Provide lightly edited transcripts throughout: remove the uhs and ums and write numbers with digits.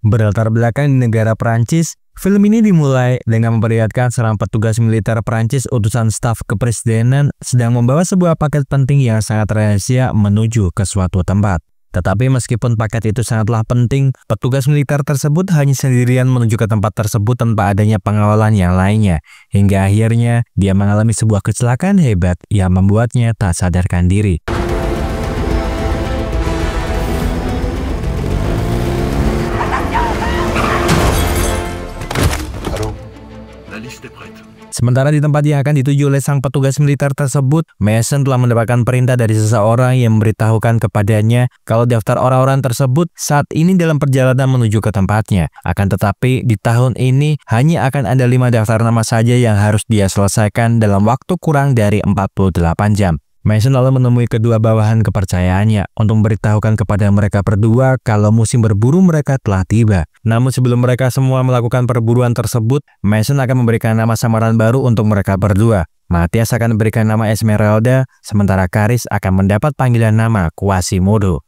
Berlatar belakang di negara Prancis, film ini dimulai dengan memperlihatkan seorang petugas militer Prancis utusan staf kepresidenan sedang membawa sebuah paket penting yang sangat rahasia menuju ke suatu tempat. Tetapi meskipun paket itu sangatlah penting, petugas militer tersebut hanya sendirian menuju ke tempat tersebut tanpa adanya pengawalan yang lainnya. Hingga akhirnya dia mengalami sebuah kecelakaan hebat yang membuatnya tak sadarkan diri. Sementara di tempat yang akan dituju oleh sang petugas militer tersebut, Mason telah mendapatkan perintah dari seseorang yang memberitahukan kepadanya kalau daftar orang-orang tersebut saat ini dalam perjalanan menuju ke tempatnya. Akan tetapi di tahun ini hanya akan ada 5 daftar nama saja yang harus dia selesaikan dalam waktu kurang dari 48 jam. Mason lalu menemui kedua bawahan kepercayaannya untuk memberitahukan kepada mereka berdua kalau musim berburu mereka telah tiba. Namun sebelum mereka semua melakukan perburuan tersebut, Mason akan memberikan nama samaran baru untuk mereka berdua. Matthias akan memberikan nama Esmeralda, sementara Caris akan mendapat panggilan nama Quasimodo.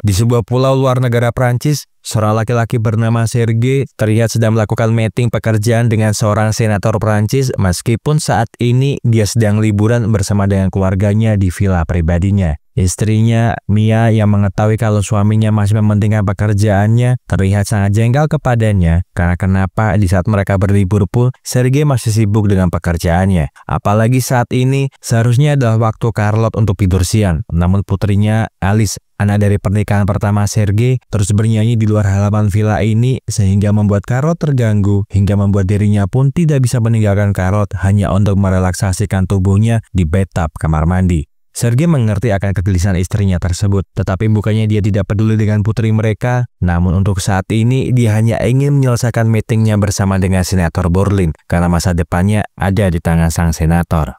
Di sebuah pulau luar negara Prancis, seorang laki-laki bernama Serge terlihat sedang melakukan meeting pekerjaan dengan seorang senator Prancis meskipun saat ini dia sedang liburan bersama dengan keluarganya di villa pribadinya. Istrinya, Mia, yang mengetahui kalau suaminya masih mementingkan pekerjaannya, terlihat sangat jengkel kepadanya karena kenapa di saat mereka berlibur pun Serge masih sibuk dengan pekerjaannya. Apalagi saat ini seharusnya adalah waktu Charlotte untuk tidur siang, namun putrinya, Alice, anak dari pernikahan pertama Serge, terus bernyanyi di luar halaman villa ini sehingga membuat Charlotte terganggu hingga membuat dirinya pun tidak bisa meninggalkan Charlotte hanya untuk merelaksasikan tubuhnya di bathtub kamar mandi. Serge mengerti akan kegelisahan istrinya tersebut, tetapi bukannya dia tidak peduli dengan putri mereka, namun untuk saat ini dia hanya ingin menyelesaikan meetingnya bersama dengan Senator Borlin, karena masa depannya ada di tangan sang senator.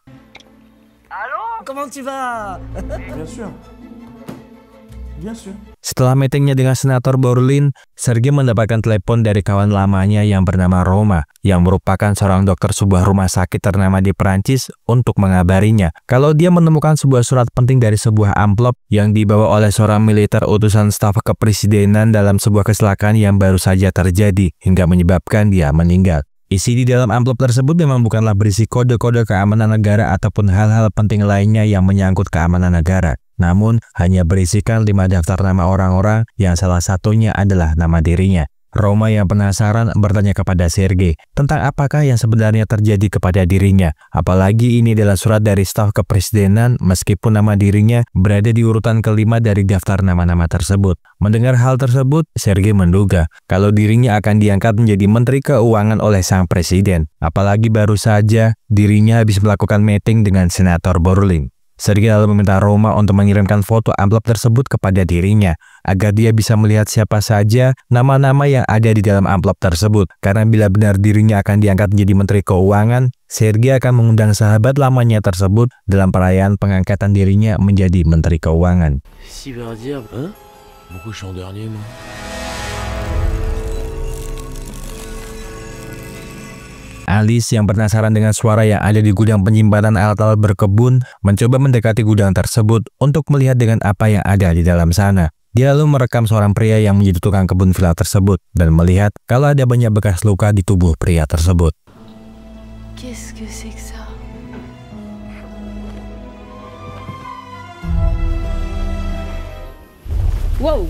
Halo, comment tu vas? Bien sûr. Setelah meetingnya dengan Senator Borlin, Serge mendapatkan telepon dari kawan lamanya yang bernama Roma, yang merupakan seorang dokter sebuah rumah sakit ternama di Prancis untuk mengabarinya kalau dia menemukan sebuah surat penting dari sebuah amplop yang dibawa oleh seorang militer utusan staf kepresidenan dalam sebuah kecelakaan yang baru saja terjadi hingga menyebabkan dia meninggal. Isi di dalam amplop tersebut memang bukanlah berisi kode-kode keamanan negara ataupun hal-hal penting lainnya yang menyangkut keamanan negara. Namun, hanya berisikan 5 daftar nama orang-orang yang salah satunya adalah nama dirinya. Roma yang penasaran bertanya kepada Serge tentang apakah yang sebenarnya terjadi kepada dirinya. Apalagi ini adalah surat dari staf kepresidenan meskipun nama dirinya berada di urutan kelima dari daftar nama-nama tersebut. Mendengar hal tersebut, Serge menduga kalau dirinya akan diangkat menjadi Menteri Keuangan oleh sang presiden. Apalagi baru saja dirinya habis melakukan meeting dengan Senator Borlin. Serge lalu meminta Roma untuk mengirimkan foto amplop tersebut kepada dirinya agar dia bisa melihat siapa saja nama-nama yang ada di dalam amplop tersebut. Karena bila benar dirinya akan diangkat menjadi Menteri Keuangan, Serge akan mengundang sahabat lamanya tersebut dalam perayaan pengangkatan dirinya menjadi Menteri Keuangan. Alice yang penasaran dengan suara yang ada di gudang penyimpanan alat-alat berkebun mencoba mendekati gudang tersebut untuk melihat dengan apa yang ada di dalam sana. Dia lalu merekam seorang pria yang menjadi tukang kebun villa tersebut dan melihat kalau ada banyak bekas luka di tubuh pria tersebut. Wow.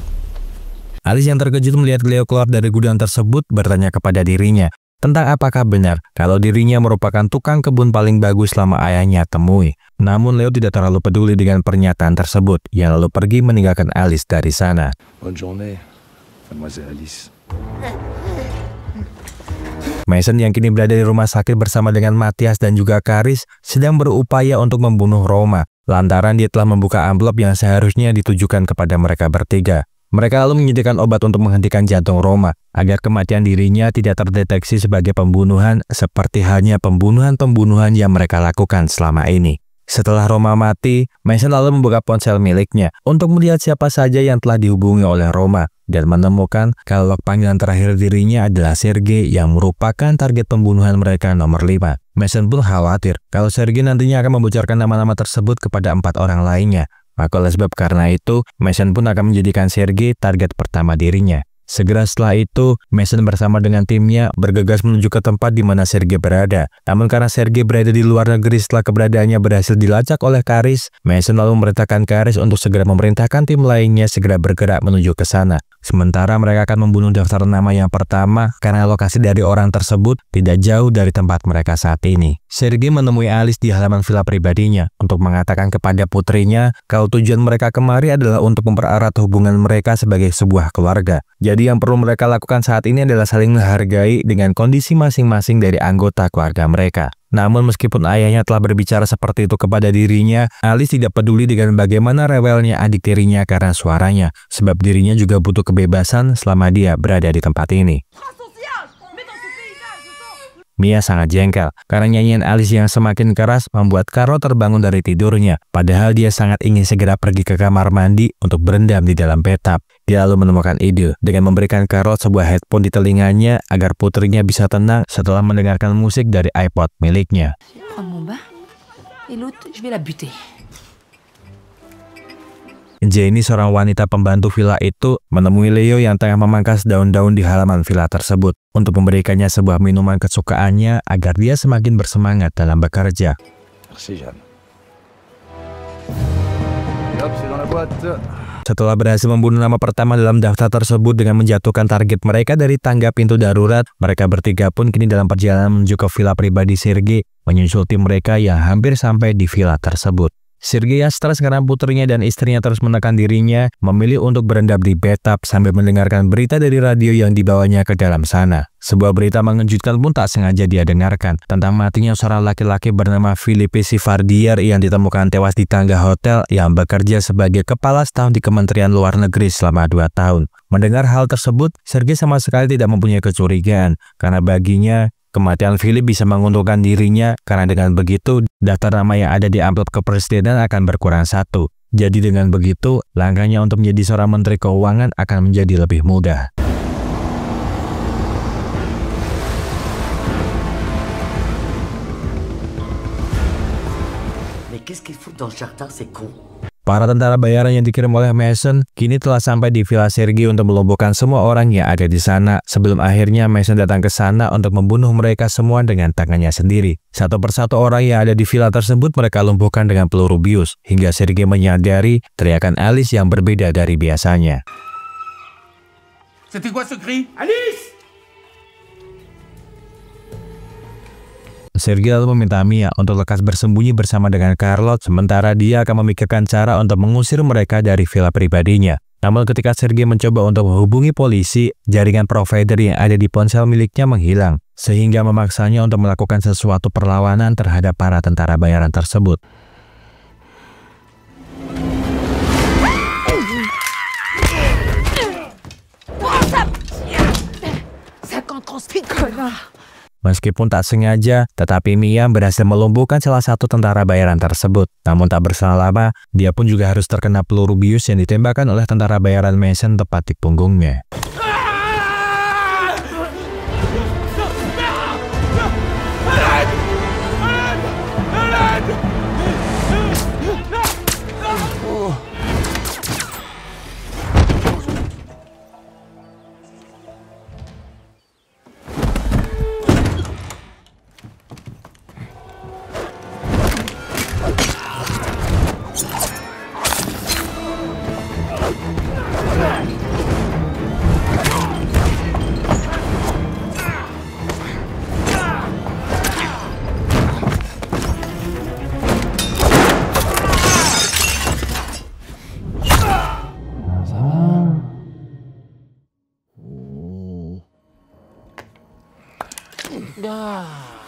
Alice yang terkejut melihat Leo keluar dari gudang tersebut bertanya kepada dirinya tentang apakah benar kalau dirinya merupakan tukang kebun paling bagus selama ayahnya temui. Namun Leo tidak terlalu peduli dengan pernyataan tersebut. Ia lalu pergi meninggalkan Alice dari sana. Bonne journée, Mademoiselle Alice. Mason yang kini berada di rumah sakit bersama dengan Matthias dan juga Caris sedang berupaya untuk membunuh Roma, lantaran dia telah membuka amplop yang seharusnya ditujukan kepada mereka bertiga. Mereka lalu menyediakan obat untuk menghentikan jantung Roma, agar kematian dirinya tidak terdeteksi sebagai pembunuhan seperti halnya pembunuhan-pembunuhan yang mereka lakukan selama ini. Setelah Roma mati, Mason lalu membuka ponsel miliknya untuk melihat siapa saja yang telah dihubungi oleh Roma dan menemukan kalau panggilan terakhir dirinya adalah Serge yang merupakan target pembunuhan mereka nomor 5. Mason pun khawatir kalau Serge nantinya akan membocorkan nama-nama tersebut kepada 4 orang lainnya. Maka oleh sebab karena itu, Mason pun akan menjadikan Sergei target pertama dirinya. Segera setelah itu, Mason bersama dengan timnya bergegas menuju ke tempat di mana Sergei berada. Namun karena Sergei berada di luar negeri setelah keberadaannya berhasil dilacak oleh Karis, Mason lalu memerintahkan Karis untuk segera memerintahkan tim lainnya segera bergerak menuju ke sana. Sementara mereka akan membunuh daftar nama yang pertama karena lokasi dari orang tersebut tidak jauh dari tempat mereka saat ini. Sergei menemui Alice di halaman villa pribadinya untuk mengatakan kepada putrinya kalau tujuan mereka kemari adalah untuk mempererat hubungan mereka sebagai sebuah keluarga. Jadi yang perlu mereka lakukan saat ini adalah saling menghargai dengan kondisi masing-masing dari anggota keluarga mereka. Namun meskipun ayahnya telah berbicara seperti itu kepada dirinya, Alice tidak peduli dengan bagaimana rewelnya adik tirinya karena suaranya, sebab dirinya juga butuh kebebasan selama dia berada di tempat ini. Mia sangat jengkel karena nyanyian Alice yang semakin keras membuat Carlo terbangun dari tidurnya, padahal dia sangat ingin segera pergi ke kamar mandi untuk berendam di dalam bathtub. Dia lalu menemukan ide dengan memberikan Carlo sebuah headphone di telinganya agar putrinya bisa tenang setelah mendengarkan musik dari iPod miliknya. Jenny, seorang wanita pembantu villa itu, menemui Leo yang tengah memangkas daun-daun di halaman villa tersebut untuk memberikannya sebuah minuman kesukaannya agar dia semakin bersemangat dalam bekerja. Merci, Jeanne. Hop, c'est dans la boîte. Setelah berhasil membunuh nama pertama dalam daftar tersebut dengan menjatuhkan target mereka dari tangga pintu darurat, mereka bertiga pun kini dalam perjalanan menuju ke villa pribadi Sergei, menyusul tim mereka yang hampir sampai di villa tersebut. Sergei yang stres karena putrinya dan istrinya terus menekan dirinya, memilih untuk berendam di bathtub sambil mendengarkan berita dari radio yang dibawanya ke dalam sana. Sebuah berita mengejutkan pun tak sengaja dia dengarkan tentang matinya seorang laki-laki bernama Philippe Sivardier yang ditemukan tewas di tangga hotel yang bekerja sebagai kepala staf di Kementerian Luar Negeri selama 2 tahun. Mendengar hal tersebut, Sergei sama sekali tidak mempunyai kecurigaan karena baginya kematian Philip bisa menguntungkan dirinya karena dengan begitu daftar nama yang ada di amplop kepresidenan akan berkurang 1. Jadi dengan begitu langkahnya untuk menjadi seorang menteri keuangan akan menjadi lebih mudah. Mais qu'est-ce qu'ils foutent dans le jardin, ces cons? Para tentara bayaran yang dikirim oleh Mason kini telah sampai di villa Sergei untuk melumpuhkan semua orang yang ada di sana sebelum akhirnya Mason datang ke sana untuk membunuh mereka semua dengan tangannya sendiri. Satu persatu orang yang ada di villa tersebut mereka lumpuhkan dengan peluru bius hingga Sergei menyadari teriakan Alice yang berbeda dari biasanya. C'était quoi ce cri? Alice! Sergei lalu meminta Mia untuk lekas bersembunyi bersama dengan Charlotte sementara dia akan memikirkan cara untuk mengusir mereka dari villa pribadinya. Namun ketika Sergei mencoba untuk menghubungi polisi, jaringan provider yang ada di ponsel miliknya menghilang, sehingga memaksanya untuk melakukan sesuatu perlawanan terhadap para tentara bayaran tersebut. Meskipun tak sengaja, tetapi Mia berhasil melumpuhkan salah satu tentara bayaran tersebut. Namun tak berselang lama, dia pun juga harus terkena peluru bius yang ditembakkan oleh tentara bayaran Mason tepat di punggungnya.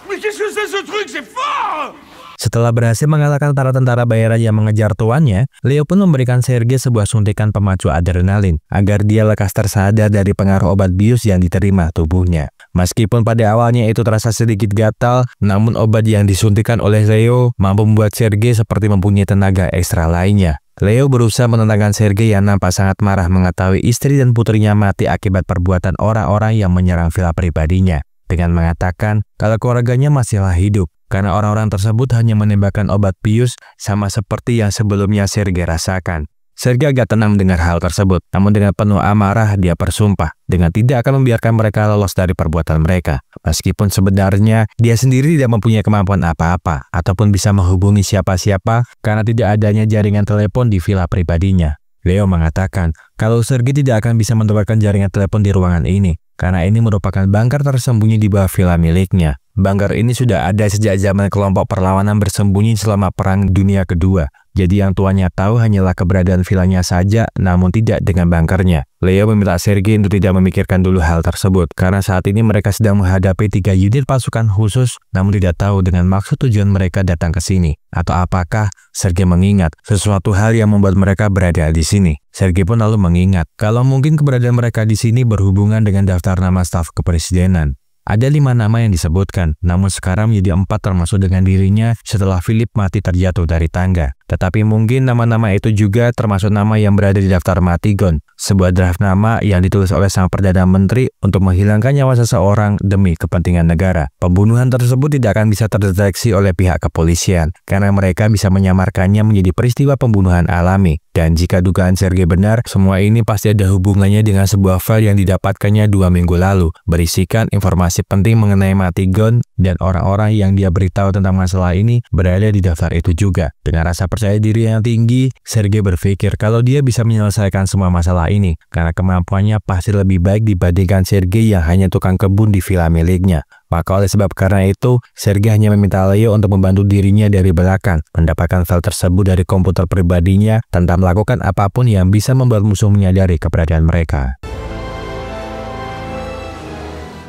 Mais qu'est-ce que c'est ce truc? C'est fort! Setelah berhasil mengalahkan para tentara bayaran yang mengejar tuannya, Leo pun memberikan Sergei sebuah suntikan pemacu adrenalin agar dia lekas tersadar dari pengaruh obat bius yang diterima tubuhnya. Meskipun pada awalnya itu terasa sedikit gatal, namun obat yang disuntikan oleh Leo mampu membuat Sergei seperti mempunyai tenaga ekstra lainnya. Leo berusaha menenangkan Sergei yang nampak sangat marah mengetahui istri dan putrinya mati akibat perbuatan orang-orang yang menyerang villa pribadinya, dengan mengatakan kalau keluarganya masihlah hidup. karena orang-orang tersebut hanya menembakkan obat bius sama seperti yang sebelumnya Sergei rasakan. Sergei agak tenang mendengar hal tersebut, namun dengan penuh amarah dia bersumpah dengan tidak akan membiarkan mereka lolos dari perbuatan mereka. Meskipun sebenarnya dia sendiri tidak mempunyai kemampuan apa-apa ataupun bisa menghubungi siapa-siapa karena tidak adanya jaringan telepon di villa pribadinya. Leo mengatakan kalau Sergei tidak akan bisa mendapatkan jaringan telepon di ruangan ini karena ini merupakan bangker tersembunyi di bawah villa miliknya. Bangker ini sudah ada sejak zaman kelompok perlawanan bersembunyi selama Perang Dunia Kedua. Jadi yang tuannya tahu hanyalah keberadaan vilanya saja, namun tidak dengan bangkernya. Leo meminta Sergei untuk tidak memikirkan dulu hal tersebut, karena saat ini mereka sedang menghadapi 3 unit pasukan khusus, namun tidak tahu dengan maksud tujuan mereka datang ke sini. Atau apakah Sergei mengingat sesuatu hal yang membuat mereka berada di sini. Sergei pun lalu mengingat kalau mungkin keberadaan mereka di sini berhubungan dengan daftar nama staf kepresidenan. Ada 5 nama yang disebutkan, namun sekarang menjadi 4 termasuk dengan dirinya setelah Philip mati terjatuh dari tangga. Tetapi mungkin nama-nama itu juga termasuk nama yang berada di daftar Matigon, sebuah draft nama yang ditulis oleh sang Perdana Menteri untuk menghilangkan nyawa seseorang demi kepentingan negara. Pembunuhan tersebut tidak akan bisa terdeteksi oleh pihak kepolisian, karena mereka bisa menyamarkannya menjadi peristiwa pembunuhan alami. Dan jika dugaan Sergei benar, semua ini pasti ada hubungannya dengan sebuah file yang didapatkannya 2 minggu lalu, berisikan informasi penting mengenai Matigon dan orang-orang yang dia beritahu tentang masalah ini berada di daftar itu juga. Dengan rasa percaya diri yang tinggi, Sergei berpikir kalau dia bisa menyelesaikan semua masalah ini, karena kemampuannya pasti lebih baik dibandingkan Sergei yang hanya tukang kebun di villa miliknya. Maka oleh sebab karena itu, Sergei hanya meminta Leo untuk membantu dirinya dari belakang, mendapatkan file tersebut dari komputer pribadinya tanpa melakukan apapun yang bisa membuat musuh menyadari keberadaan mereka.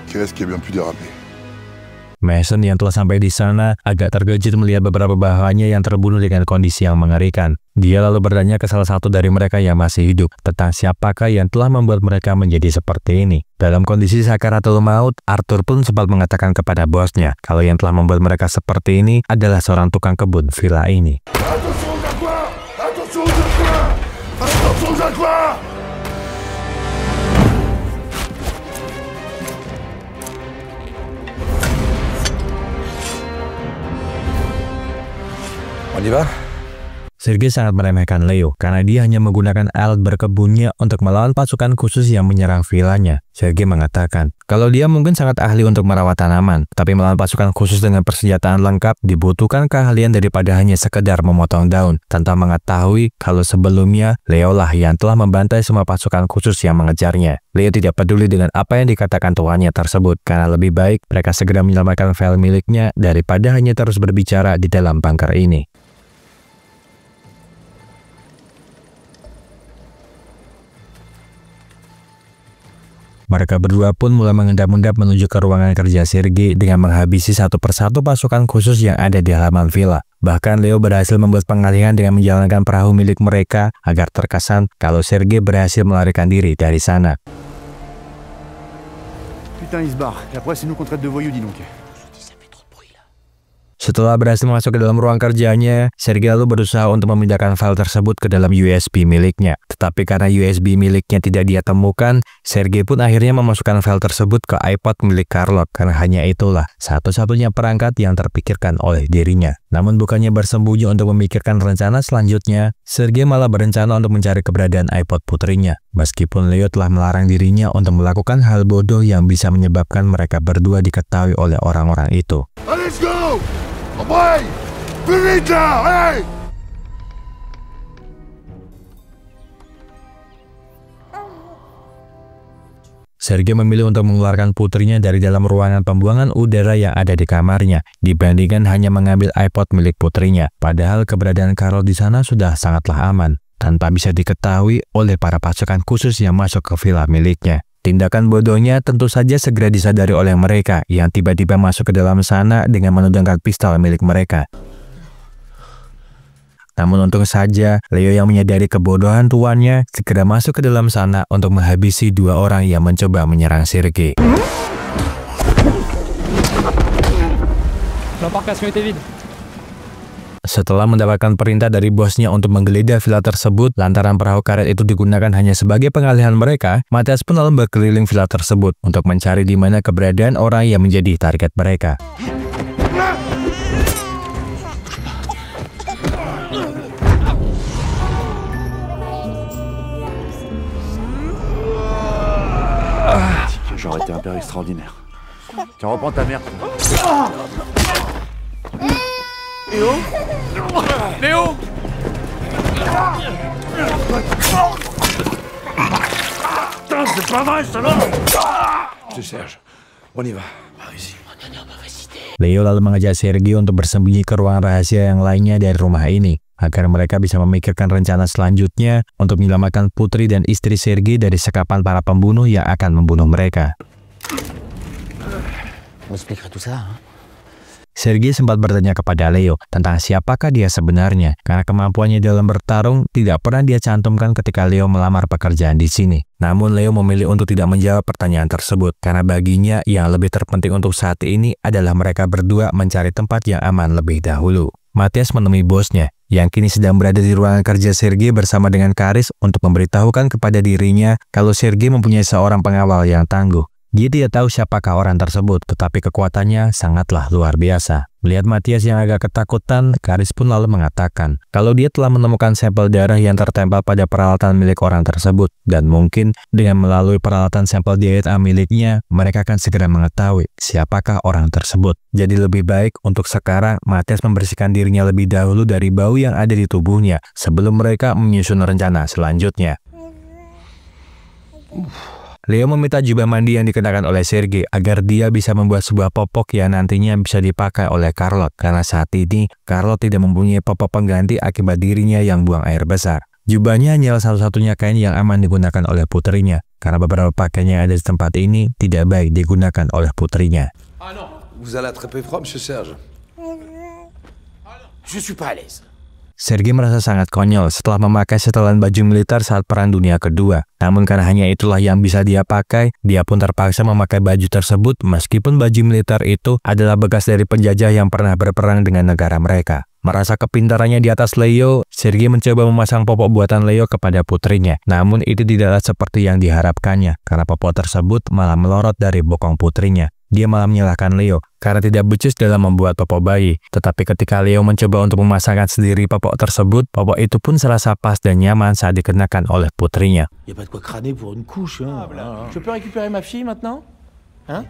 Qu'est-ce qui est bien plus dérapé? Mason yang telah sampai di sana agak terkejut melihat beberapa bawahannya yang terbunuh dengan kondisi yang mengerikan. Dia lalu bertanya ke salah satu dari mereka yang masih hidup tentang siapakah yang telah membuat mereka menjadi seperti ini. Dalam kondisi sakaratul maut, Arthur pun sempat mengatakan kepada bosnya kalau yang telah membuat mereka seperti ini adalah seorang tukang kebun villa ini. Attention aux jaguars! Attention aux jaguars! Attention aux jaguars! On y va? Sergei sangat meremehkan Leo karena dia hanya menggunakan alat berkebunnya untuk melawan pasukan khusus yang menyerang villanya. Sergei mengatakan kalau dia mungkin sangat ahli untuk merawat tanaman, tapi melawan pasukan khusus dengan persenjataan lengkap dibutuhkan keahlian daripada hanya sekedar memotong daun, tanpa mengetahui kalau sebelumnya Leo lah yang telah membantai semua pasukan khusus yang mengejarnya. Leo tidak peduli dengan apa yang dikatakan tuannya tersebut, karena lebih baik mereka segera menyelamatkan file miliknya daripada hanya terus berbicara di dalam bunker ini. Mereka berdua pun mulai mengendap-endap menuju ke ruangan kerja Sergei dengan menghabisi satu persatu pasukan khusus yang ada di halaman villa. Bahkan Leo berhasil membuat pengalihan dengan menjalankan perahu milik mereka agar terkesan kalau Sergei berhasil melarikan diri dari sana. Putain, il se barre. Et après, c'est nous qu'on traite de voyous, dis donc. Setelah berhasil masuk ke dalam ruang kerjanya, Sergei lalu berusaha untuk memindahkan file tersebut ke dalam USB miliknya. Tetapi karena USB miliknya tidak dia temukan, Sergei pun akhirnya memasukkan file tersebut ke iPod milik Carlock, karena hanya itulah satu-satunya perangkat yang terpikirkan oleh dirinya. Namun bukannya bersembunyi untuk memikirkan rencana selanjutnya, Sergei malah berencana untuk mencari keberadaan iPod putrinya. Meskipun Leo telah melarang dirinya untuk melakukan hal bodoh yang bisa menyebabkan mereka berdua diketahui oleh orang-orang itu. Allez, let's go! Embraye! Plus vite là! Allez! Sergei memilih untuk mengeluarkan putrinya dari dalam ruangan pembuangan udara yang ada di kamarnya, dibandingkan hanya mengambil iPod milik putrinya. Padahal keberadaan Carol di sana sudah sangatlah aman, tanpa bisa diketahui oleh para pasukan khusus yang masuk ke villa miliknya. Tindakan bodohnya tentu saja segera disadari oleh mereka yang tiba-tiba masuk ke dalam sana dengan menodongkan pistol milik mereka. Namun untung saja, Leo yang menyadari kebodohan tuannya segera masuk ke dalam sana untuk menghabisi 2 orang yang mencoba menyerang Sergei. L'embarcation était vide. Setelah mendapatkan perintah dari bosnya untuk menggeledah villa tersebut, lantaran perahu karet itu digunakan hanya sebagai pengalihan mereka, Matthias pun lalu berkeliling villa tersebut untuk mencari di mana keberadaan orang yang menjadi target mereka. T'es un père extraordinaire. Tiens, reprends ta mère. Léo Léo Putain, c'est pas vrai, ça là. C'est Serge. On y va. Leo lalu mengajak Sergei untuk bersembunyi ke ruang rahasia yang lainnya dari rumah ini, agar mereka bisa memikirkan rencana selanjutnya untuk menyelamatkan putri dan istri Sergei dari sekapan para pembunuh yang akan membunuh mereka. Sergei sempat bertanya kepada Leo tentang siapakah dia sebenarnya, karena kemampuannya dalam bertarung tidak pernah dia cantumkan ketika Leo melamar pekerjaan di sini. Namun Leo memilih untuk tidak menjawab pertanyaan tersebut, karena baginya yang lebih terpenting untuk saat ini adalah mereka berdua mencari tempat yang aman lebih dahulu. Matias menemui bosnya, yang kini sedang berada di ruangan kerja Sergei bersama dengan Karis untuk memberitahukan kepada dirinya kalau Sergei mempunyai seorang pengawal yang tangguh. Dia tidak tahu siapakah orang tersebut, tetapi kekuatannya sangatlah luar biasa. Melihat Matias yang agak ketakutan, Karis pun lalu mengatakan kalau dia telah menemukan sampel darah yang tertempel pada peralatan milik orang tersebut, dan mungkin dengan melalui peralatan sampel DNA miliknya, mereka akan segera mengetahui siapakah orang tersebut. Jadi lebih baik untuk sekarang Matias membersihkan dirinya lebih dahulu dari bau yang ada di tubuhnya sebelum mereka menyusun rencana selanjutnya. Leo meminta jubah mandi yang dikenakan oleh Sergei agar dia bisa membuat sebuah popok yang nantinya bisa dipakai oleh Charlotte, karena saat ini Charlotte tidak mempunyai popok pengganti akibat dirinya yang buang air besar. Jubahnya hanyalah satu-satunya kain yang aman digunakan oleh putrinya, karena beberapa pakaian yang ada di tempat ini tidak baik digunakan oleh putrinya. Ah non, vous allez attraper froid, Monsieur Serge. Je suis pas à l'aise. Sergei merasa sangat konyol setelah memakai setelan baju militer saat Perang Dunia Kedua. Namun karena hanya itulah yang bisa dia pakai, dia pun terpaksa memakai baju tersebut meskipun baju militer itu adalah bekas dari penjajah yang pernah berperang dengan negara mereka. Merasa kepintarannya di atas Leo, Sergei mencoba memasang popok buatan Leo kepada putrinya. Namun itu tidaklah seperti yang diharapkannya, karena popok tersebut malah melorot dari bokong putrinya. Dia malah menyalahkan Leo karena tidak becus dalam membuat popok bayi. Tetapi ketika Leo mencoba untuk memasangkan sendiri popok tersebut, popok itu pun serasa pas dan nyaman saat dikenakan oleh putrinya. Y a pas de quoi crâner pour une couche, hein. Je peux récupérer ma fille maintenant? Hein?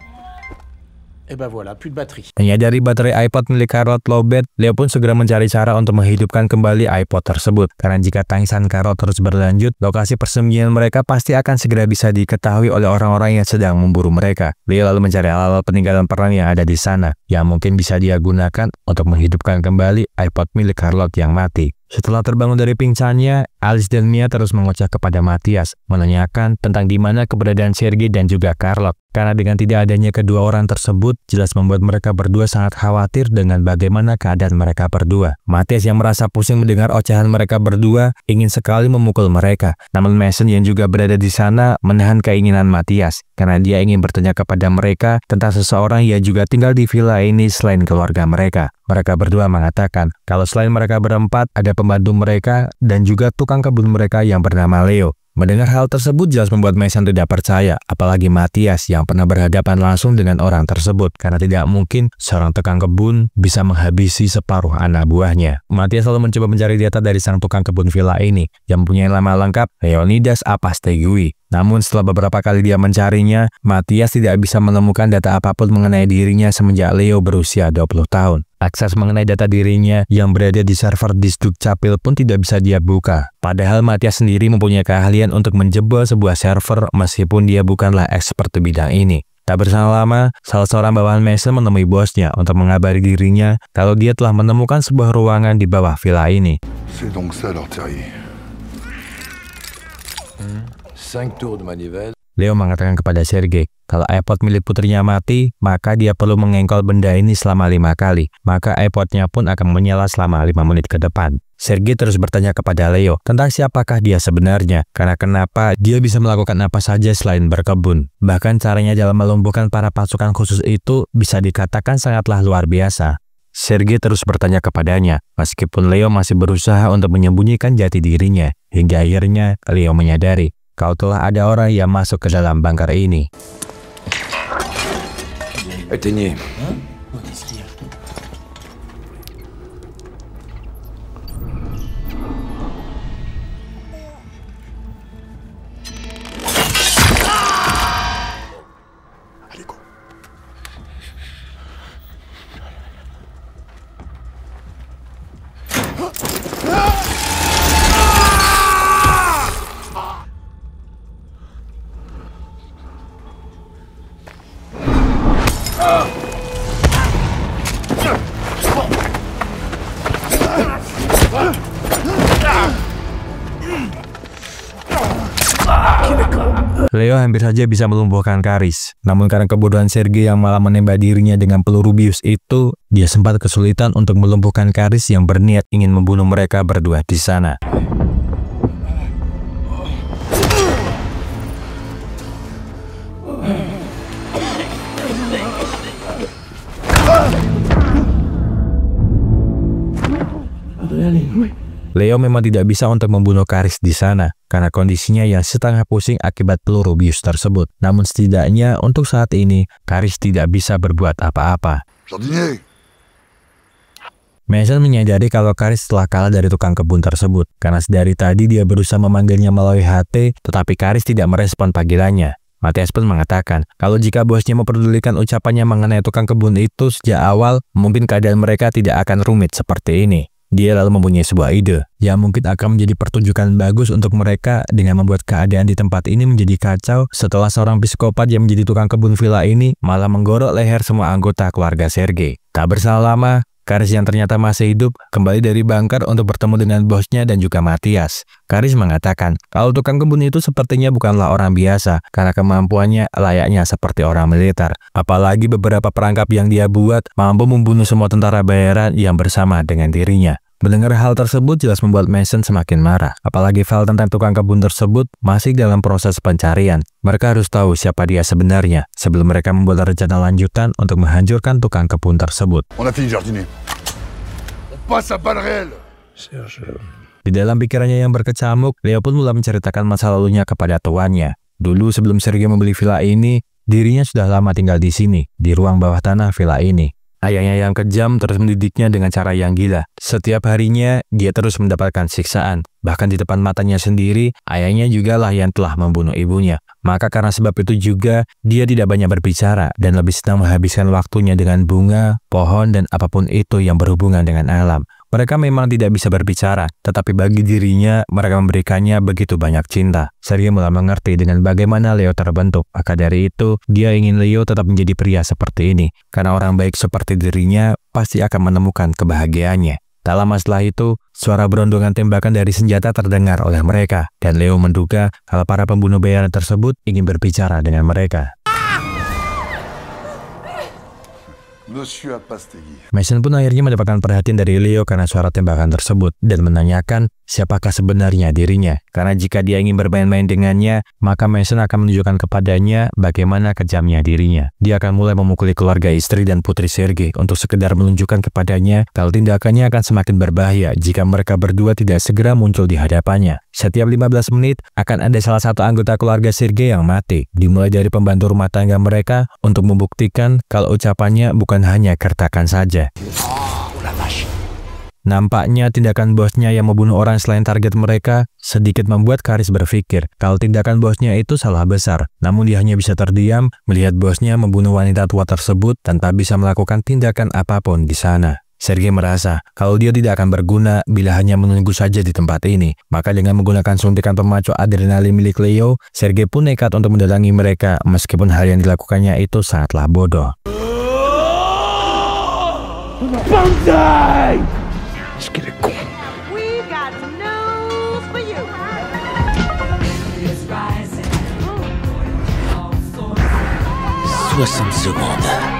Eh ben voilà, plus de batterie. Menyadari baterai iPod milik Charlotte lowbat, Leo pun segera mencari cara untuk menghidupkan kembali iPod tersebut. Karena jika tangisan Charlotte terus berlanjut, lokasi persembunyian mereka pasti akan segera bisa diketahui oleh orang-orang yang sedang memburu mereka. Leo lalu mencari alat-alat peninggalan perang yang ada di sana, yang mungkin bisa dia gunakan untuk menghidupkan kembali iPod milik Charlotte yang mati. Setelah terbangun dari pingsannya, Alice dan Mia terus mengoceh kepada Matias, menanyakan tentang di mana keberadaan Sergei dan juga Charlotte. Karena dengan tidak adanya kedua orang tersebut, jelas membuat mereka berdua sangat khawatir dengan bagaimana keadaan mereka berdua. Matias yang merasa pusing mendengar ocehan mereka berdua, ingin sekali memukul mereka. Namun Mason yang juga berada di sana menahan keinginan Matias, karena dia ingin bertanya kepada mereka tentang seseorang yang juga tinggal di villa ini selain keluarga mereka. Mereka berdua mengatakan kalau selain mereka berempat, ada pembantu mereka dan juga tukang kebun mereka yang bernama Leo. Mendengar hal tersebut jelas membuat Mason tidak percaya, apalagi Matias yang pernah berhadapan langsung dengan orang tersebut, karena tidak mungkin seorang tukang kebun bisa menghabisi separuh anak buahnya. Matias selalu mencoba mencari data dari sang tukang kebun villa ini, yang mempunyai nama lengkap Leonidas Apastegui. Namun setelah beberapa kali dia mencarinya, Matias tidak bisa menemukan data apapun mengenai dirinya semenjak Leo berusia 20 tahun. Akses mengenai data dirinya yang berada di server Disduk Capil pun tidak bisa dia buka. Padahal Matias sendiri mempunyai keahlian untuk menjebol sebuah server meskipun dia bukanlah expert di bidang ini. Tak berselang lama, salah seorang bawahan Mason menemui bosnya untuk mengabari dirinya kalau dia telah menemukan sebuah ruangan di bawah villa ini. C'est donc ça leur terrier. 5 tours de manivelle. Leo mengatakan kepada Sergei, kalau iPod milik putrinya mati, maka dia perlu mengengkol benda ini selama 5 kali. Maka iPodnya pun akan menyala selama 5 menit ke depan. Sergei terus bertanya kepada Leo tentang siapakah dia sebenarnya, karena kenapa dia bisa melakukan apa saja selain berkebun. Bahkan caranya dalam melumpuhkan para pasukan khusus itu bisa dikatakan sangatlah luar biasa. Sergei terus bertanya kepadanya, meskipun Leo masih berusaha untuk menyembunyikan jati dirinya. Hingga akhirnya Leo menyadari, kalau telah ada orang yang masuk ke dalam bunker ini. Éteignez. Qu'est-ce qu'il y a? Leo hampir saja bisa melumpuhkan Karis. Namun karena kebodohan Sergei yang malah menembak dirinya dengan peluru bius itu, dia sempat kesulitan untuk melumpuhkan Karis yang berniat ingin membunuh mereka berdua di sana. Leo memang tidak bisa untuk membunuh Karis di sana karena kondisinya yang setengah pusing akibat peluru bius tersebut. Namun setidaknya untuk saat ini Karis tidak bisa berbuat apa-apa. Jardinier! Mason menyadari kalau Karis telah kalah dari tukang kebun tersebut karena dari tadi dia berusaha memanggilnya melalui HT, tetapi Karis tidak merespon panggilannya. Matias pun mengatakan kalau jika bosnya memperdulikan ucapannya mengenai tukang kebun itu sejak awal, mungkin keadaan mereka tidak akan rumit seperti ini. Dia lalu mempunyai sebuah ide yang mungkin akan menjadi pertunjukan bagus untuk mereka dengan membuat keadaan di tempat ini menjadi kacau setelah seorang psikopat yang menjadi tukang kebun villa ini malah menggorok leher semua anggota keluarga Sergei. Tak berselang lama, Karis yang ternyata masih hidup kembali dari bunker untuk bertemu dengan bosnya dan juga Matias. Karis mengatakan kalau tukang kebun itu sepertinya bukanlah orang biasa karena kemampuannya layaknya seperti orang militer. Apalagi beberapa perangkap yang dia buat mampu membunuh semua tentara bayaran yang bersama dengan dirinya. Mendengar hal tersebut jelas membuat Mason semakin marah. Apalagi file tentang tukang kebun tersebut masih dalam proses pencarian. Mereka harus tahu siapa dia sebenarnya sebelum mereka membuat rencana lanjutan untuk menghancurkan tukang kebun tersebut. On a fini, jardinier. On passe à balles réelles. Di dalam pikirannya yang berkecamuk, Leo pun mulai menceritakan masa lalunya kepada tuannya. Dulu sebelum Sergei membeli villa ini, dirinya sudah lama tinggal di sini, di ruang bawah tanah villa ini. Ayahnya yang kejam terus mendidiknya dengan cara yang gila. Setiap harinya, dia terus mendapatkan siksaan. Bahkan di depan matanya sendiri, ayahnya juga lah yang telah membunuh ibunya. Maka karena sebab itu juga, dia tidak banyak berbicara dan lebih senang menghabiskan waktunya dengan bunga, pohon, dan apapun itu yang berhubungan dengan alam. Mereka memang tidak bisa berbicara, tetapi bagi dirinya, mereka memberikannya begitu banyak cinta. Sergei mulai mengerti dengan bagaimana Leo terbentuk. Maka dari itu, dia ingin Leo tetap menjadi pria seperti ini. Karena orang baik seperti dirinya, pasti akan menemukan kebahagiaannya. Tak lama setelah itu, suara berondongan tembakan dari senjata terdengar oleh mereka. Dan Leo menduga kalau para pembunuh bayaran tersebut ingin berbicara dengan mereka. Monsieur Apastegui. Mason pun akhirnya mendapatkan perhatian dari Leo karena suara tembakan tersebut dan menanyakan siapakah sebenarnya dirinya. Karena jika dia ingin bermain-main dengannya, maka Mason akan menunjukkan kepadanya bagaimana kejamnya dirinya. Dia akan mulai memukuli keluarga istri dan putri Sergei untuk sekedar menunjukkan kepadanya kalau tindakannya akan semakin berbahaya jika mereka berdua tidak segera muncul di hadapannya. Setiap 15 menit akan ada salah satu anggota keluarga Sergei yang mati, dimulai dari pembantu rumah tangga mereka untuk membuktikan kalau ucapannya bukan hanya gertakan saja. Nampaknya tindakan bosnya yang membunuh orang selain target mereka sedikit membuat Karis berpikir kalau tindakan bosnya itu salah besar. Namun dia hanya bisa terdiam melihat bosnya membunuh wanita tua tersebut tanpa bisa melakukan tindakan apapun di sana. Sergei merasa kalau dia tidak akan berguna bila hanya menunggu saja di tempat ini. Maka dengan menggunakan suntikan pemacu adrenalin milik Leo, Sergei pun nekat untuk mendatangi mereka meskipun hal yang dilakukannya itu sangatlah bodoh. Banzai! Est-ce qu'il est con? We got news for you. 60 secondes.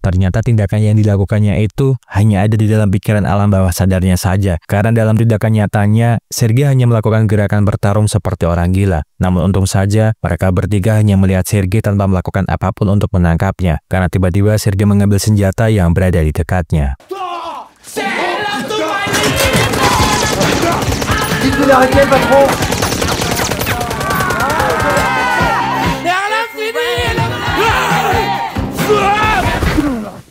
Ternyata tindakan yang dilakukannya itu hanya ada di dalam pikiran alam bawah sadarnya saja. Karena dalam tindakan nyatanya, Sergei hanya melakukan gerakan bertarung seperti orang gila. Namun untung saja, mereka bertiga hanya melihat Sergei tanpa melakukan apapun untuk menangkapnya. Karena tiba-tiba Sergei mengambil senjata yang berada di dekatnya.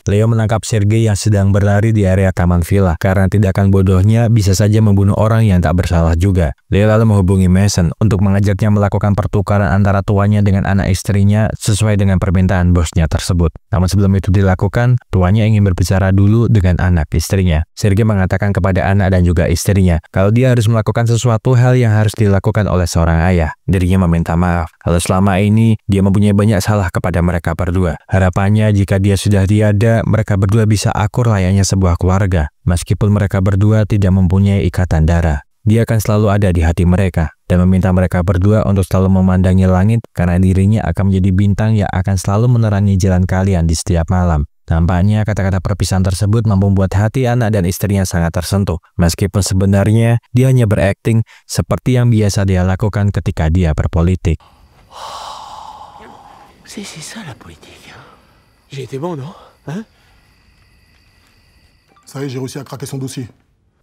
Leo menangkap Sergei yang sedang berlari di area taman villa. Karena tindakan bodohnya bisa saja membunuh orang yang tak bersalah juga. Leo lalu menghubungi Mason untuk mengajaknya melakukan pertukaran antara tuannya dengan anak istrinya sesuai dengan permintaan bosnya tersebut. Namun sebelum itu dilakukan, tuannya ingin berbicara dulu dengan anak istrinya. Sergei mengatakan kepada anak dan juga istrinya kalau dia harus melakukan sesuatu hal yang harus dilakukan oleh seorang ayah. Dirinya meminta maaf kalau selama ini dia mempunyai banyak salah kepada mereka berdua. Harapannya jika dia sudah tiada, mereka berdua bisa akur layaknya sebuah keluarga. Meskipun mereka berdua tidak mempunyai ikatan darah, dia akan selalu ada di hati mereka dan meminta mereka berdua untuk selalu memandangi langit karena dirinya akan menjadi bintang yang akan selalu menerangi jalan kalian di setiap malam. Nampaknya kata-kata perpisahan tersebut mampu membuat hati anak dan istrinya sangat tersentuh. Meskipun sebenarnya dia hanya berakting seperti yang biasa dia lakukan ketika dia berpolitik. C'est ça la politique. J'ai été bon, non? Hein? Ça y est, j'ai réussi à craquer son dossier.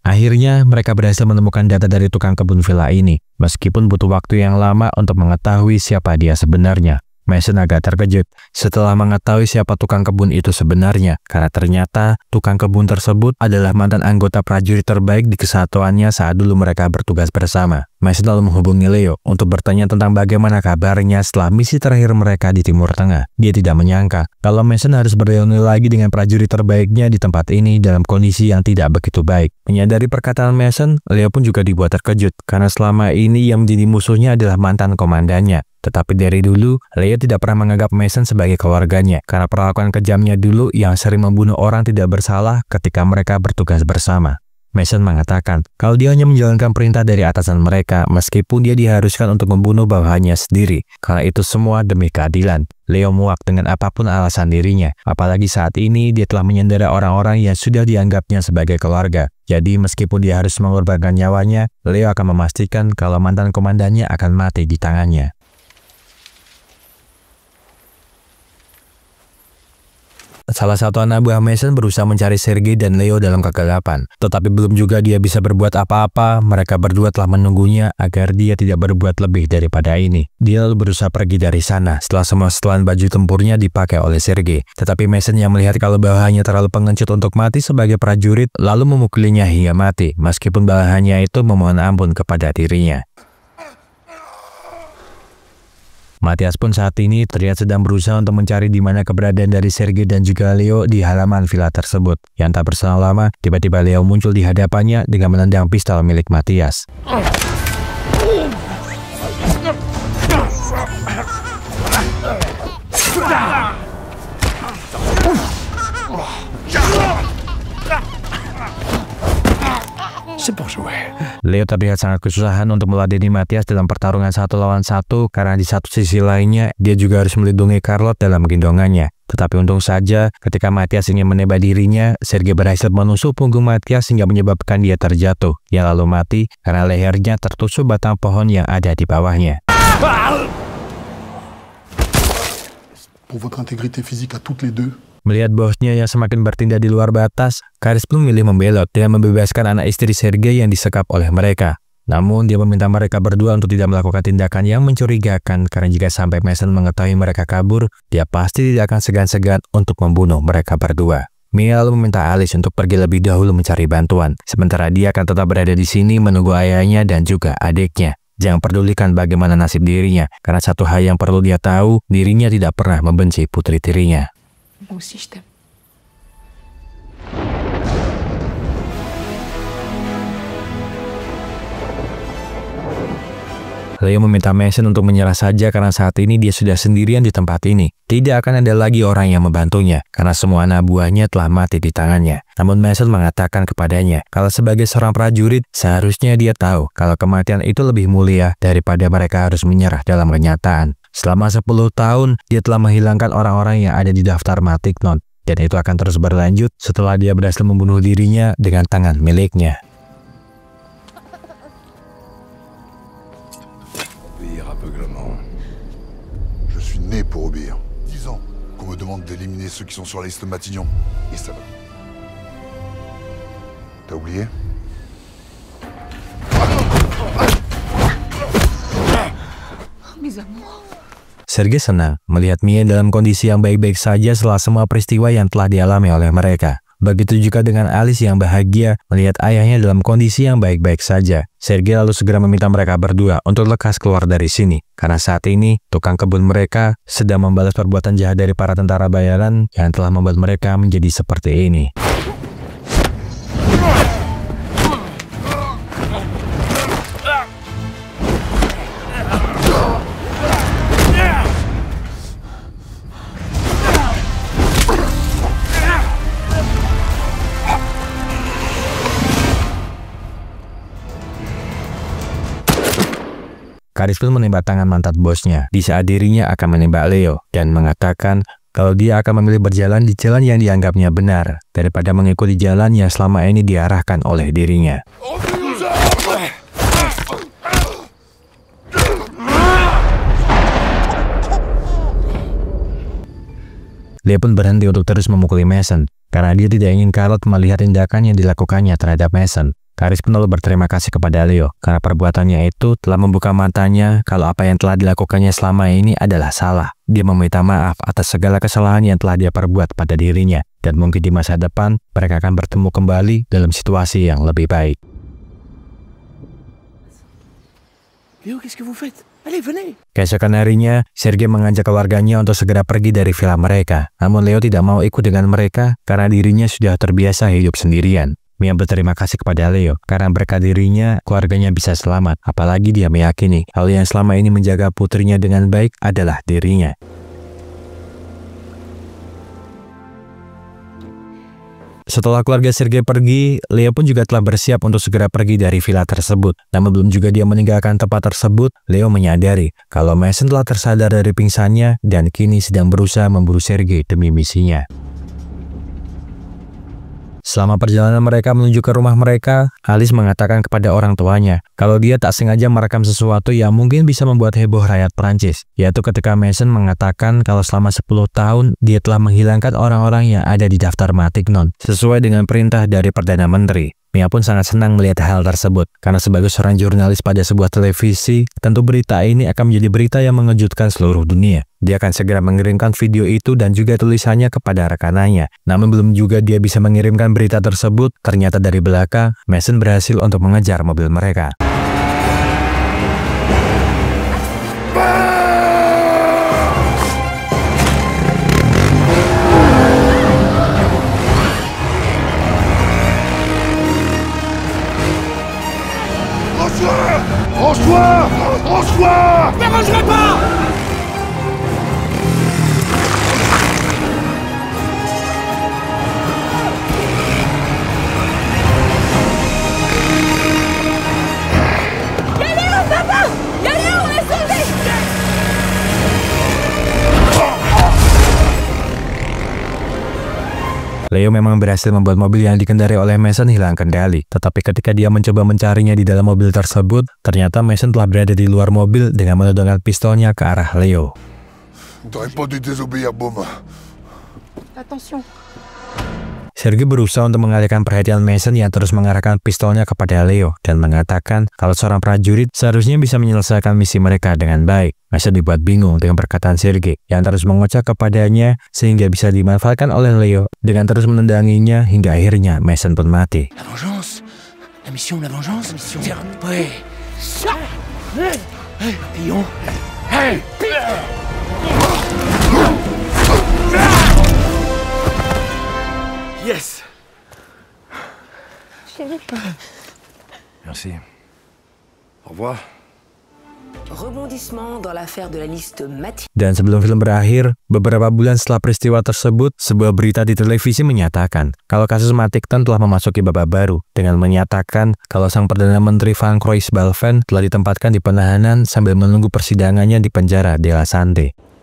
Akhirnya, mereka berhasil menemukan data dari tukang kebun villa ini, meskipun butuh waktu yang lama untuk mengetahui siapa dia sebenarnya. Mason agak terkejut setelah mengetahui siapa tukang kebun itu sebenarnya, karena ternyata tukang kebun tersebut adalah mantan anggota prajurit terbaik di kesatuannya saat dulu mereka bertugas bersama. Mason lalu menghubungi Leo untuk bertanya tentang bagaimana kabarnya setelah misi terakhir mereka di Timur Tengah. Dia tidak menyangka kalau Mason harus berreuni lagi dengan prajurit terbaiknya di tempat ini dalam kondisi yang tidak begitu baik. Menyadari perkataan Mason, Leo pun juga dibuat terkejut karena selama ini yang menjadi musuhnya adalah mantan komandannya. Tetapi dari dulu, Leo tidak pernah menganggap Mason sebagai keluarganya karena perlakuan kejamnya dulu yang sering membunuh orang tidak bersalah ketika mereka bertugas bersama. Mason mengatakan kalau dia hanya menjalankan perintah dari atasan mereka meskipun dia diharuskan untuk membunuh bawahannya sendiri, karena itu semua demi keadilan. Leo muak dengan apapun alasan dirinya, apalagi saat ini dia telah menyandera orang-orang yang sudah dianggapnya sebagai keluarga. Jadi meskipun dia harus mengorbankan nyawanya, Leo akan memastikan kalau mantan komandannya akan mati di tangannya. Salah satu anak buah Mason berusaha mencari Sergei dan Leo dalam kegelapan. Tetapi belum juga dia bisa berbuat apa-apa, mereka berdua telah menunggunya agar dia tidak berbuat lebih daripada ini. Dia lalu berusaha pergi dari sana setelah semua setelan baju tempurnya dipakai oleh Sergei. Tetapi Mason yang melihat kalau bawahannya terlalu pengecut untuk mati sebagai prajurit, lalu memukulinya hingga mati, meskipun bawahannya itu memohon ampun kepada dirinya. Matias pun saat ini terlihat sedang berusaha untuk mencari di mana keberadaan dari Sergei dan juga Leo di halaman villa tersebut. Yang tak berselang lama, tiba-tiba Leo muncul di hadapannya dengan menendang pistol milik Matias. Leo terlihat sangat kesusahan untuk meladeni Matias dalam pertarungan 1 lawan 1 karena di satu sisi lainnya dia juga harus melindungi Charlotte dalam gendongannya. Tetapi untung saja ketika Matias ingin menembak dirinya, Sergei berhasil menusuk punggung Matias hingga menyebabkan dia terjatuh. Dia lalu mati karena lehernya tertusuk batang pohon yang ada di bawahnya. Pour votre intégrité physique à toutes les deux. Melihat bosnya yang semakin bertindak di luar batas, Karis pun memilih membelot dengan membebaskan anak istri Sergei yang disekap oleh mereka. Namun dia meminta mereka berdua untuk tidak melakukan tindakan yang mencurigakan karena jika sampai Mason mengetahui mereka kabur, dia pasti tidak akan segan-segan untuk membunuh mereka berdua. Mia lalu meminta Alice untuk pergi lebih dahulu mencari bantuan, sementara dia akan tetap berada di sini menunggu ayahnya dan juga adiknya. Jangan pedulikan bagaimana nasib dirinya, karena satu hal yang perlu dia tahu, dirinya tidak pernah membenci putri tirinya. Moi aussi, je t'aime. Leo meminta Mason untuk menyerah saja karena saat ini dia sudah sendirian di tempat ini. Tidak akan ada lagi orang yang membantunya karena semua anak buahnya telah mati di tangannya. Namun Mason mengatakan kepadanya kalau sebagai seorang prajurit seharusnya dia tahu kalau kematian itu lebih mulia daripada mereka harus menyerah dalam kenyataan. Selama 10 tahun dia telah menghilangkan orang-orang yang ada di daftar Matignon dan itu akan terus berlanjut setelah dia berhasil membunuh dirinya dengan tangan miliknya. Aveuglement. Je suis né pour obéir. 10 ans qu'on me demande d'éliminer ceux qui sont sur la liste Matignon. Et ça va. T'as oublié? Mes amours. Sergei senang melihat Mia dalam kondisi yang baik-baik saja setelah semua peristiwa yang telah dialami oleh mereka. Begitu juga dengan Alice yang bahagia melihat ayahnya dalam kondisi yang baik-baik saja. Sergei lalu segera meminta mereka berdua untuk lekas keluar dari sini. Karena saat ini, tukang kebun mereka sedang membalas perbuatan jahat dari para tentara bayaran yang telah membuat mereka menjadi seperti ini. Karis pun menembak tangan mantan bosnya di saat dirinya akan menembak Leo dan mengatakan kalau dia akan memilih berjalan di jalan yang dianggapnya benar daripada mengikuti jalan yang selama ini diarahkan oleh dirinya. Leo pun berhenti untuk terus memukuli Mason karena dia tidak ingin Charlotte melihat tindakan yang dilakukannya terhadap Mason. Karis pun lalu berterima kasih kepada Leo karena perbuatannya itu telah membuka matanya kalau apa yang telah dilakukannya selama ini adalah salah. Dia meminta maaf atas segala kesalahan yang telah dia perbuat pada dirinya dan mungkin di masa depan mereka akan bertemu kembali dalam situasi yang lebih baik. Léo, qu'est-ce que vous faites? Allez, venez. Keesokan harinya, Sergei mengajak keluarganya untuk segera pergi dari villa mereka. Namun Leo tidak mau ikut dengan mereka karena dirinya sudah terbiasa hidup sendirian. Mia berterima kasih kepada Leo karena berkat dirinya keluarganya bisa selamat. Apalagi dia meyakini hal yang selama ini menjaga putrinya dengan baik adalah dirinya. Setelah keluarga Sergei pergi, Leo pun juga telah bersiap untuk segera pergi dari villa tersebut. Namun belum juga dia meninggalkan tempat tersebut, Leo menyadari kalau Mason telah tersadar dari pingsannya dan kini sedang berusaha memburu Sergei demi misinya. Selama perjalanan mereka menuju ke rumah mereka, Alice mengatakan kepada orang tuanya kalau dia tak sengaja merekam sesuatu yang mungkin bisa membuat heboh rakyat Prancis, yaitu ketika Mason mengatakan kalau selama 10 tahun dia telah menghilangkan orang-orang yang ada di daftar Matignon sesuai dengan perintah dari Perdana Menteri. Mia pun sangat senang melihat hal tersebut, karena sebagai seorang jurnalis pada sebuah televisi, tentu berita ini akan menjadi berita yang mengejutkan seluruh dunia. Dia akan segera mengirimkan video itu dan juga tulisannya kepada rekanannya. Namun belum juga dia bisa mengirimkan berita tersebut, ternyata dari belakang, Mason berhasil untuk mengejar mobil mereka. Range-toi! Range-toi! Je m'arrangerai pas! Leo memang berhasil membuat mobil yang dikendarai oleh Mason hilang kendali. Tetapi ketika dia mencoba mencarinya di dalam mobil tersebut, ternyata Mason telah berada di luar mobil dengan menodongkan pistolnya ke arah Leo. T'aurais pas dû désobéir, Baume. Attention. Sergei berusaha untuk mengalihkan perhatian Mason yang terus mengarahkan pistolnya kepada Leo dan mengatakan kalau seorang prajurit seharusnya bisa menyelesaikan misi mereka dengan baik. Mason dibuat bingung dengan perkataan Sergei yang terus mengocok kepadanya sehingga bisa dimanfaatkan oleh Leo dengan terus menendanginya hingga akhirnya Mason pun mati. La vengeance. La mission, la vengeance. Tiens, prêt. Hey, papillon. Hey! Yes. Merci. Au revoir. Rebondissement dans l'affaire de la liste Matignon. Dan sebelum film berakhir, beberapa bulan setelah peristiwa tersebut, sebuah berita di televisi menyatakan kalau kasus Matignon telah memasuki babak baru dengan menyatakan kalau sang Perdana Menteri Van Croys-Balven telah ditempatkan di penahanan sambil menunggu persidangannya di penjara De La Sante.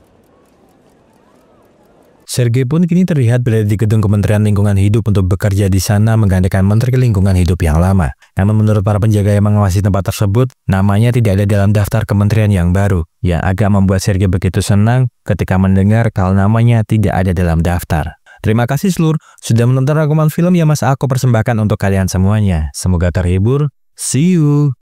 Sergei pun kini terlihat berada di gedung Kementerian Lingkungan Hidup untuk bekerja di sana menggantikan Menteri Lingkungan Hidup yang lama. Namun menurut para penjaga yang mengawasi tempat tersebut, namanya tidak ada dalam daftar kementerian yang baru, yang agak membuat Sergei begitu senang ketika mendengar kalau namanya tidak ada dalam daftar. Terima kasih seluruh sudah menonton rangkuman film yang Mas Ako persembahkan untuk kalian semuanya. Semoga terhibur. See you!